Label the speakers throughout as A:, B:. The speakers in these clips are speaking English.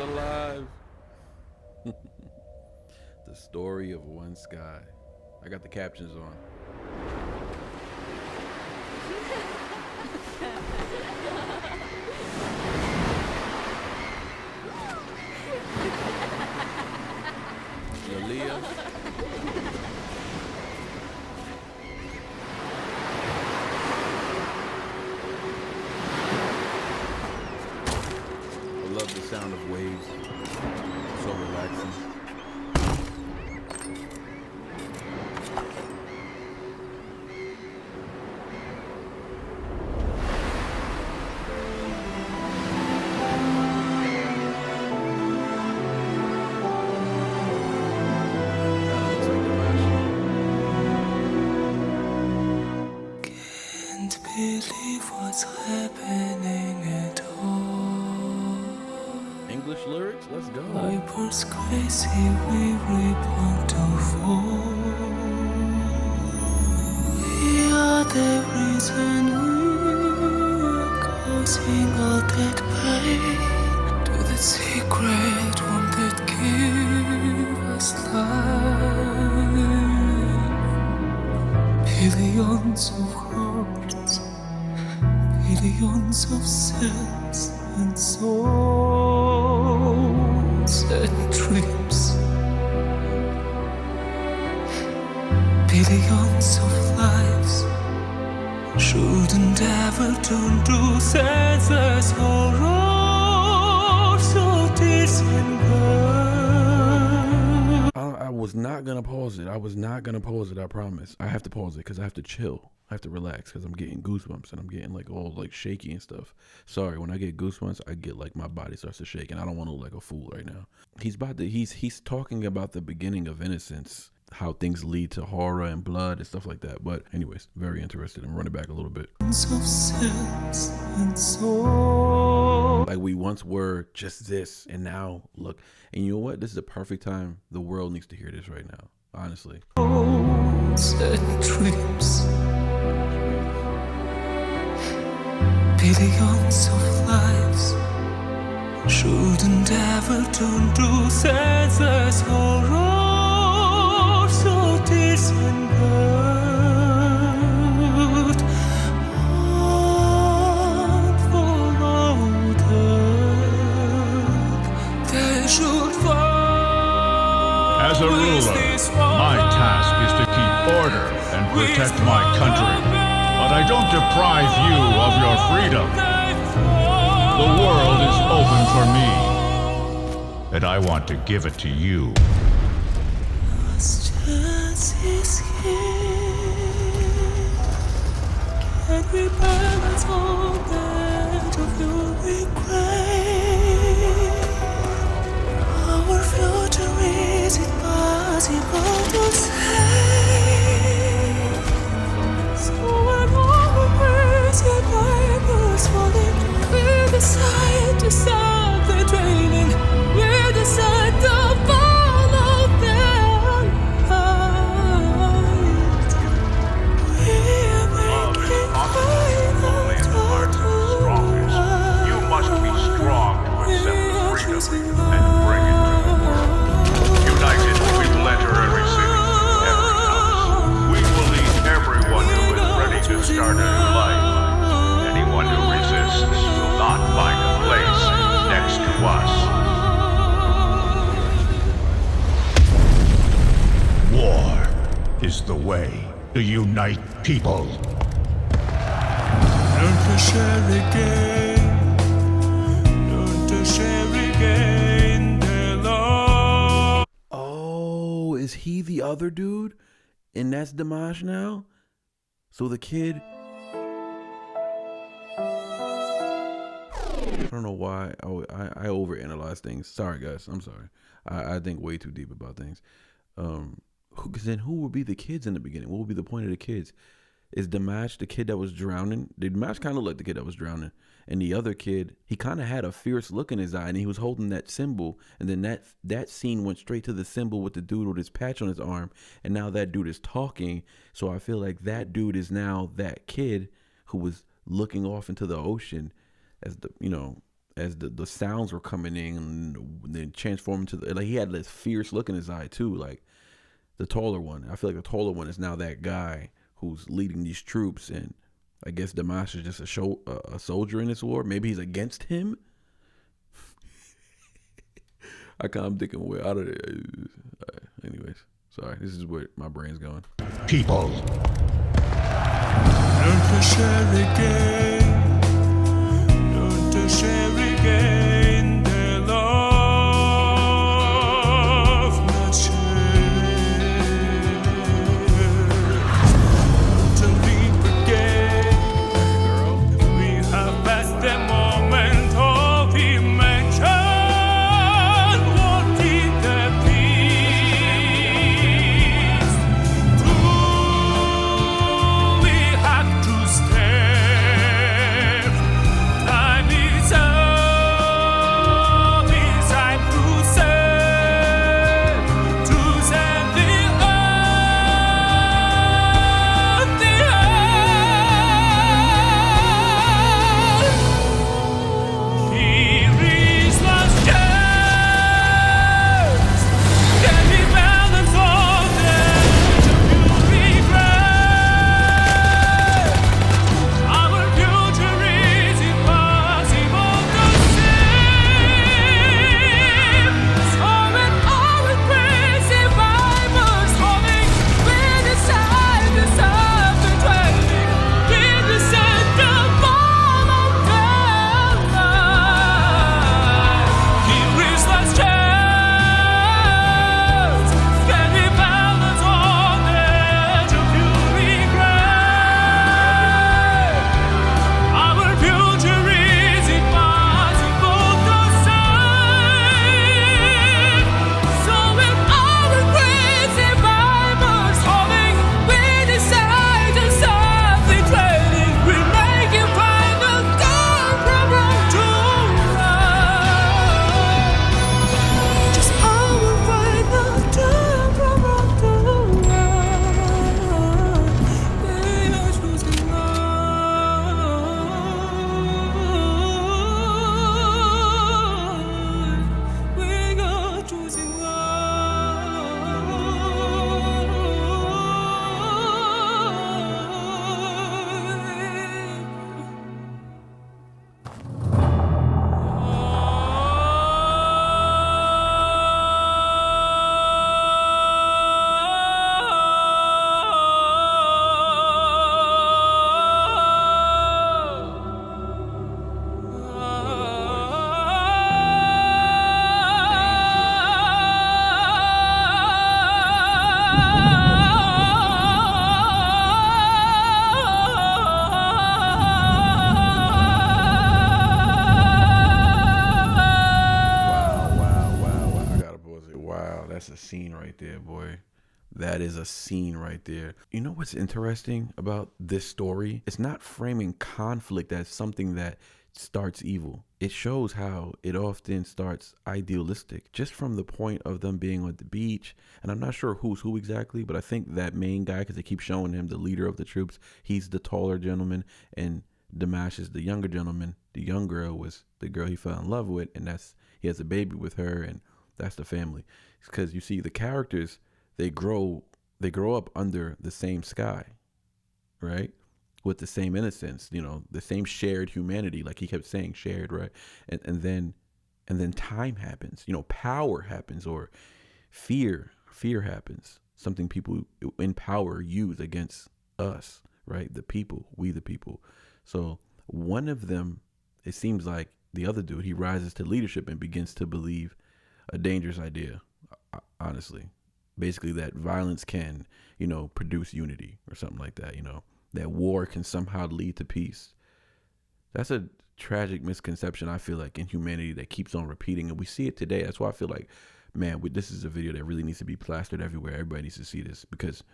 A: alive. The story of one sky. I got the captions on. Leah. I love the sound of waves. So relaxing.
B: Believe what's happening at all.
A: English lyrics? Let's go.
B: Vipers crazy, we reborn to fall. We are the reason we are causing all that pain. To the secret one that give us life. Billions of hearts, billions of cells and souls and dreams, billions of lives shouldn't ever turn to senseless horror, so tears and blood.
A: I was not gonna pause it. I promise. I have to pause it because I have to chill. I have to relax because I'm getting goosebumps and I'm getting like all like shaky and stuff. Sorry, when I get goosebumps, I get like my body starts to shake and I don't want to look like a fool right now. He's talking about the beginning of innocence, how things lead to horror and blood and stuff like that. But anyways, very interested. I'm running back a little bit. Like we once were just this and now look. And you know what? This is a perfect time. The world needs to hear this right now. Honestly.
B: Dreams. Billions of lives shouldn't ever turn to senseless horror, so tears and blood unfollowed. They should fall.
C: As a ruler, my task is to keep order and protect my country. But I don't deprive you of your freedom. The world is open for me, and I want to give it to you.
B: Last chance is here. Can we balance all that of your regret? Our future, is it possible to say? So when all the crazy vipers falling, we decide to stop the draining. We decide to follow their light. We are making
C: Only in the hearts of the strongest. You must be strong to accept freedom and bring it to the world. United, we will enter every city, every house. We will lead everyone who is ready to start a new life. Anyone who resists will not find a place next to us. War is the way to unite people.
B: Learn to share again. Learn to share again their love.
A: Oh, is he the other dude? And that's Dimash now? So the kid... I don't know why I overanalyze things. Sorry, guys. I'm sorry. I think way too deep about things. Because then who would be the kids in the beginning? What would be the point of the kids? Is Dimash the kid that was drowning? Dimash kind of looked like the kid that was drowning. And the other kid, he kind of had a fierce look in his eye, and he was holding that symbol. And then that scene went straight to the symbol with the dude with his patch on his arm. And now that dude is talking. So I feel like that dude is now that kid who was looking off into the ocean as the, as the sounds were coming in, and then transforming to like he had this fierce look in his eye too. Like the taller one, I feel like the taller one is now that guy who's leading these troops, and I guess Dimash is just a soldier in this war. Maybe he's against him. I'm thinking, well, out of anyways. Sorry, this is where my brain's going.
C: People.
B: Learn to share again. Learn to share again their love, not share. To leap again. We have passed the moment of dimension. What in the peace? We have to step. Time is up. It's time to save the earth, the earth. Here is last chance. Can we balance all that you regret? Our future is impossible to save. So when our crazy Bibles falling, we decide to stop the training. We decide to follow their line. Here is last chance. Can we balance all that you regret? Our future is impossible to save. So when our crazy Bibles falling, we decide to stop the training. We make it final turn from wrong to right. Just our final turn from wrong to right. We are choosing right. We are choosing
A: Wow. I gotta pause it. Wow, that's a scene right there, boy. That is a scene right there. You know what's interesting about this story? It's not framing conflict as something that starts evil. It shows how it often starts idealistic, just from the point of them being on the beach. And I'm not sure who's who exactly, but I think that main guy, because they keep showing him the leader of the troops, he's the taller gentleman, and Dimash is the younger gentleman. The young girl was the girl he fell in love with, and he has a baby with her, and that's the family. Because you see, the characters, they grow up under the same sky, right? With the same innocence, the same shared humanity, like he kept saying, shared, right? And then time happens, power happens, or fear happens. Something people in power use against us, right? We the people. So one of them, it seems like the other dude, he rises to leadership and begins to believe a dangerous idea, honestly. Basically that violence can, produce unity or something like that, that war can somehow lead to peace. That's a tragic misconception, I feel like, in humanity that keeps on repeating. And we see it today. That's why I feel like, man, this is a video that really needs to be plastered everywhere. Everybody needs to see this, because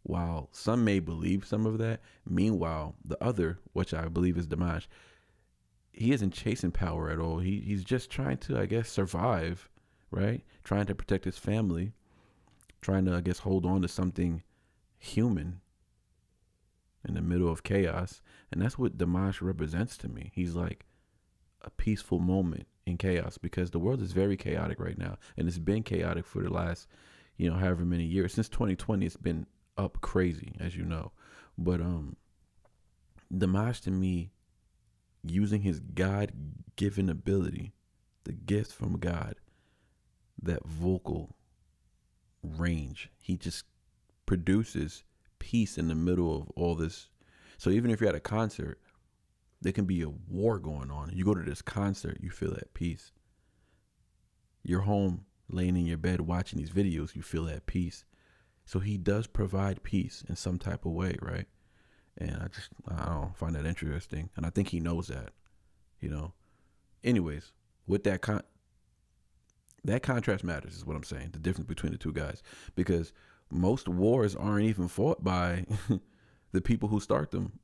A: while some may believe some of that, meanwhile, the other, which I believe is Dimash, he isn't chasing power at all. He's just trying to, I guess, survive, right? Trying to protect his family, trying to, I guess, hold on to something human in the middle of chaos. And that's what Dimash represents to me. He's like a peaceful moment in chaos, because the world is very chaotic right now, and it's been chaotic for the last, however many years. Since 2020, it's been up crazy, as you know. But Dimash, to me, using his God-given ability, the gift from God, that vocal range, he just produces peace in the middle of all this. So even if you're at a concert, there can be a war going on. You go to this concert, you feel at peace. You're home, laying in your bed, watching these videos, you feel at peace. So he does provide peace in some type of way, right? And I don't find that interesting. And I think he knows that, Anyways, with that contrast matters, is what I'm saying. The difference between the two guys. Because most wars aren't even fought by the people who start them.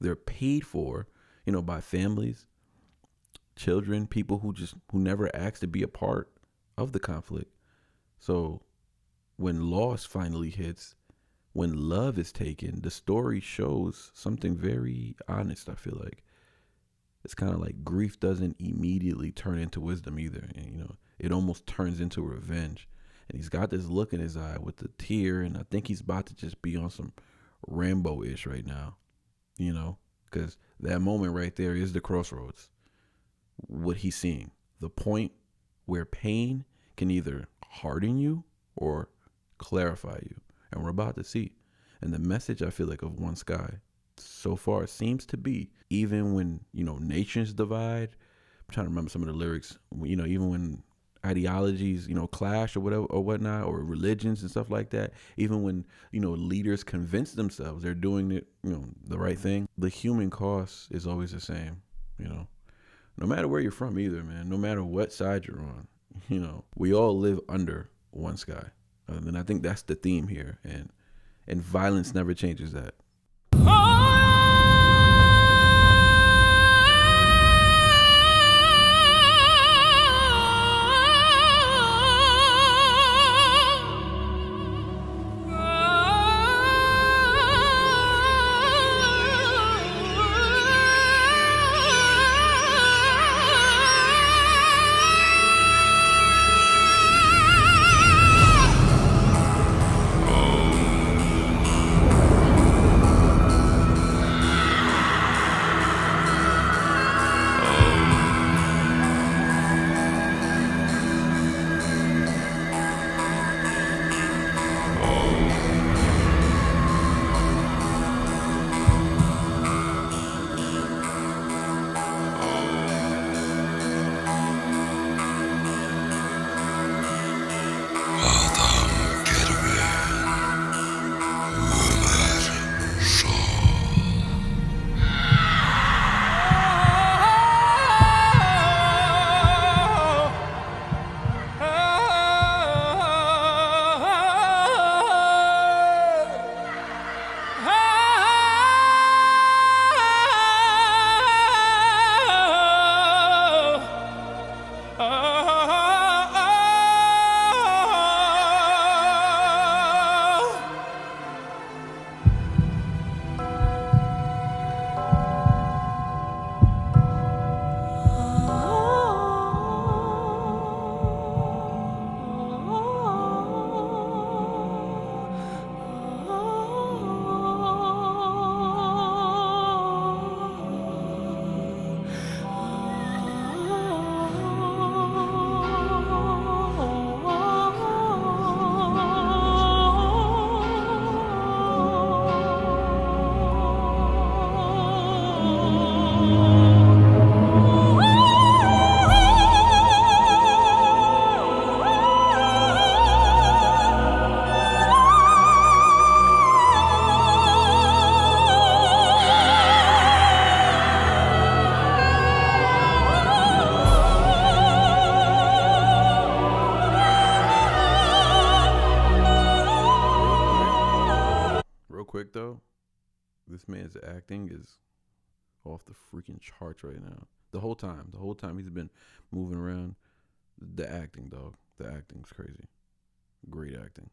A: They're paid for, by families, children, people who never asked to be a part of the conflict. So when loss finally hits, when love is taken, the story shows something very honest, I feel like. It's kind of like grief doesn't immediately turn into wisdom either. And, it almost turns into revenge. And he's got this look in his eye with the tear, and I think he's about to just be on some Rambo-ish right now, because that moment right there is the crossroads. What he's seeing, the point where pain can either harden you or clarify you. And we're about to see. And the message, I feel like, of One Sky so far seems to be, even when, nations divide, I'm trying to remember some of the lyrics, even when ideologies, clash or whatever or whatnot, or religions and stuff like that, even when, leaders convince themselves they're doing it, the right thing, the human cost is always the same, no matter where you're from either, man, no matter what side you're on, we all live under one sky. And I think that's the theme here, and violence never changes that. Quick though, this man's acting is off the freaking charts right now. The whole time he's been moving around. The acting, dog. The acting's crazy. Great acting.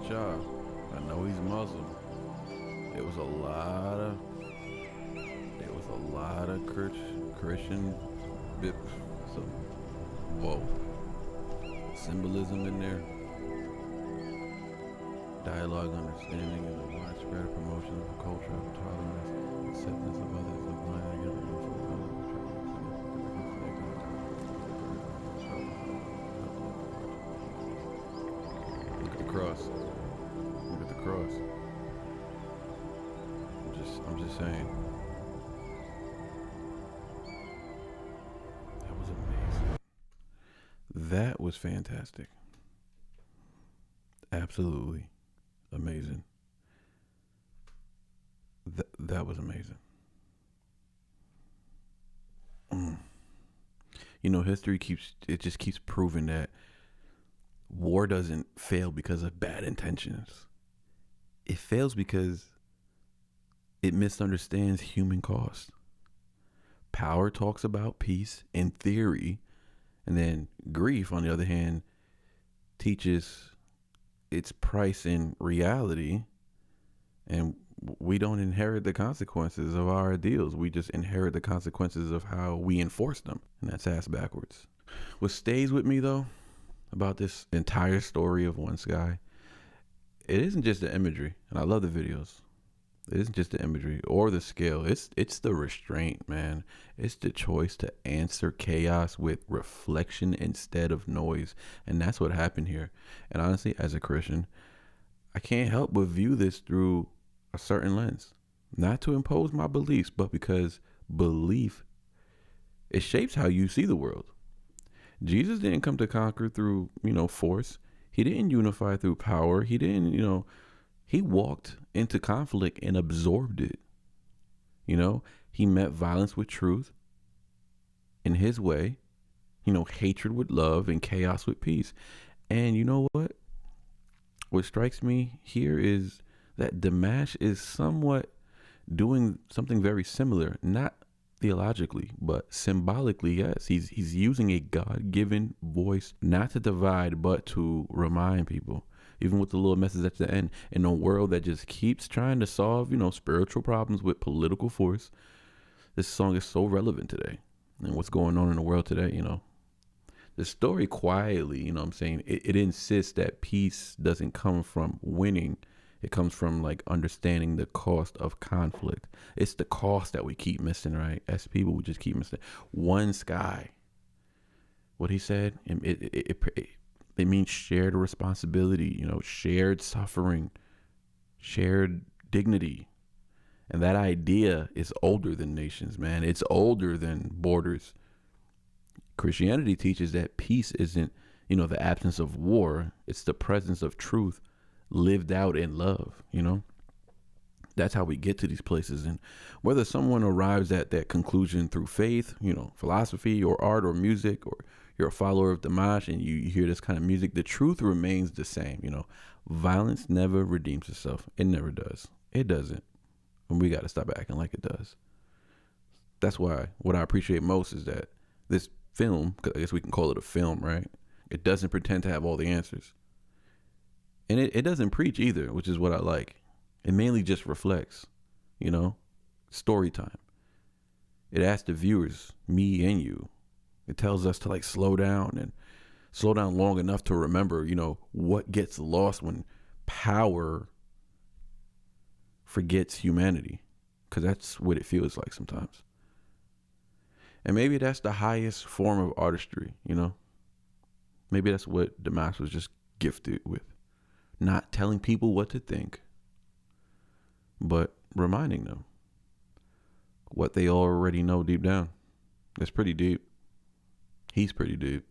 A: y'all. I know he's Muslim. There was a lot of Christian bit, some symbolism in there. Dialogue, understanding, and the widespread promotion of a culture of tolerance, acceptance of others, of blind together. Look at the cross. Look at the cross. I'm just saying. That was amazing. That was fantastic. Absolutely amazing. That was amazing. You know, history just keeps proving that war doesn't fail because of bad intentions. It fails because it misunderstands human cost. Power talks about peace in theory, and then grief, on the other hand, teaches its price in reality, and we don't inherit the consequences of our ideals. We just inherit the consequences of how we enforce them, and that's ass backwards. What stays with me though about this entire story of One Sky, it isn't just the imagery, and I love the videos. It isn't just the imagery or the scale. It's the restraint, man. It's the choice to answer chaos with reflection instead of noise. And that's what happened here. And honestly, as a Christian, I can't help but view this through a certain lens. Not to impose my beliefs, but because belief, it shapes how you see the world. Jesus didn't come to conquer through, force. He didn't unify through power. He didn't, he walked into conflict and absorbed it. He met violence with truth in his way, hatred with love and chaos with peace. And you know what? What strikes me here is that Dimash is somewhat doing something very similar, not theologically, but symbolically, yes. He's using a God-given voice, not to divide, but to remind people. Even with the little message at the end, in a world that just keeps trying to solve, spiritual problems with political force, this song is so relevant today. And what's going on in the world today, the story quietly, it insists that peace doesn't come from winning. It comes from like understanding the cost of conflict. It's the cost that we keep missing, right? As people, we just keep missing. One sky. What he said, it means shared responsibility, shared suffering, shared dignity. And that idea is older than nations, man. It's older than borders. Christianity teaches that peace isn't, the absence of war. It's the presence of truth lived out in love, That's how we get to these places. And whether someone arrives at that conclusion through faith, philosophy or art or music, or you're a follower of Dimash and you hear this kind of music, the truth remains the same. Violence never redeems itself. It never does. It doesn't. And we got to stop acting like it does. That's why what I appreciate most is that this film, 'cause I guess we can call it a film, right? It doesn't pretend to have all the answers. And it doesn't preach either, which is what I like. It mainly just reflects, story time. It asks the viewers, me and you. It tells us to slow down and slow down long enough to remember, what gets lost when power forgets humanity, because that's what it feels like sometimes. And maybe that's the highest form of artistry, Maybe that's what Dimash was just gifted with. Not telling people what to think, but reminding them what they already know deep down. It's pretty deep. He's pretty deep.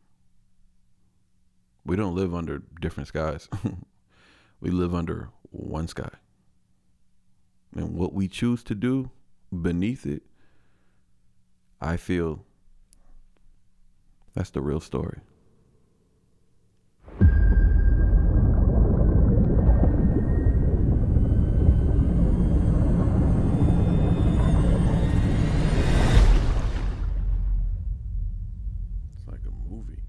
A: We don't live under different skies. We live under one sky. And what we choose to do beneath it, I feel that's the real story. It's like a movie.